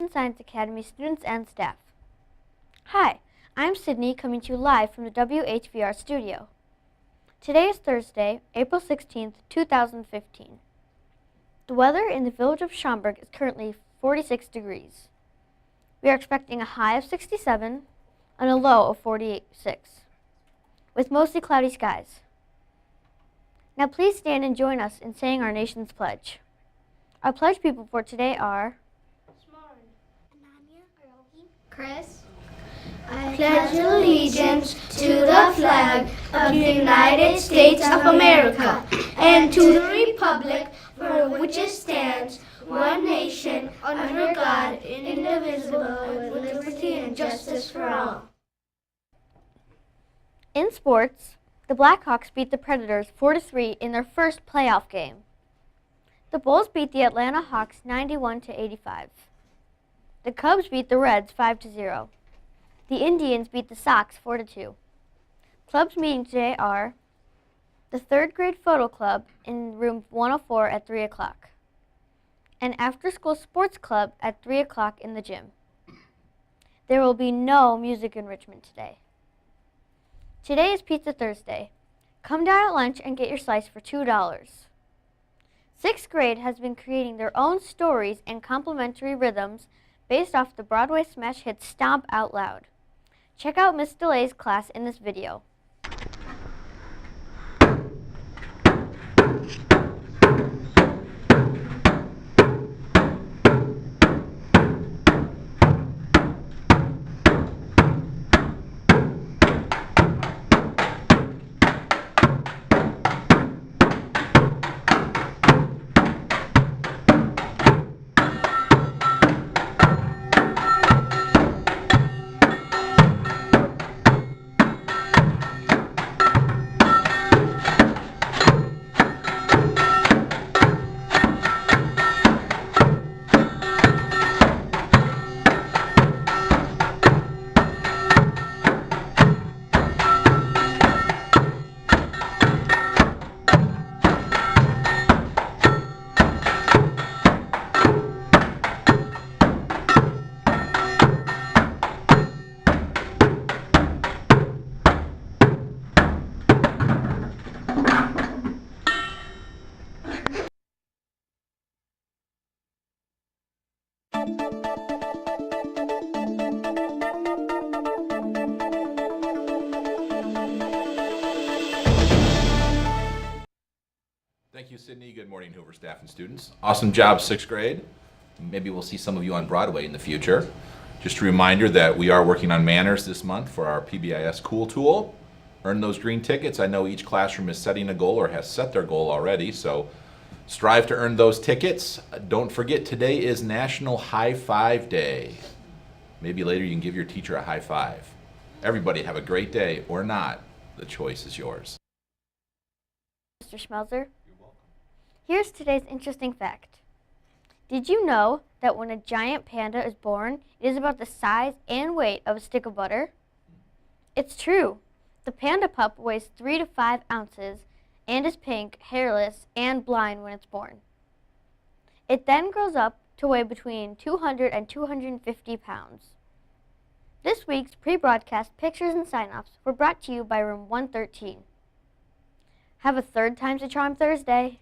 Science Academy students and staff. Hi, I'm Sydney coming to you live from the WHVR studio. Today is Thursday, April 16th, 2015. The weather in the village of Schaumburg is currently 46 degrees. We are expecting a high of 67 and a low of 46, with mostly cloudy skies. Now please stand and join us in saying our nation's pledge. Our pledge people for today are Chris. I pledge allegiance to the flag of the United States of America and to the republic for which it stands, one nation, under God, indivisible, with liberty and justice for all. In sports, the Blackhawks beat the Predators 4-3 in their first playoff game. The Bulls beat the Atlanta Hawks 91-85. The Cubs beat the Reds 5-0. The Indians beat the Sox 4-2. Clubs meeting today are the 3rd grade photo club in room 104 at 3 o'clock, an after-school sports club at 3 o'clock in the gym. There will be no music enrichment today. Today is Pizza Thursday. Come down at lunch and get your slice for $2. 6th grade has been creating their own stories and complimentary rhythms based off the Broadway smash hit Stomp Out Loud. Check out Miss DeLay's class in this video. Thank you, Sydney. Good morning, Hoover staff and students. Awesome job, 6th grade. Maybe we'll see some of you on Broadway in the future. Just a reminder that we are working on manners this month for our PBIS Cool Tool. Earn those green tickets. I know each classroom is setting a goal or has set their goal already, so strive to earn those tickets. Don't forget, today is National High Five Day. Maybe later you can give your teacher a high five. Everybody have a great day, or not. The choice is yours. Mr. Schmelzer. Here's today's interesting fact. Did you know that when a giant panda is born, it is about the size and weight of a stick of butter? It's true. The panda pup weighs 3 to 5 ounces and is pink, hairless, and blind when it's born. It then grows up to weigh between 200 and 250 pounds. This week's pre-broadcast pictures and sign-offs were brought to you by Room 113. Have a third time's a charm Thursday.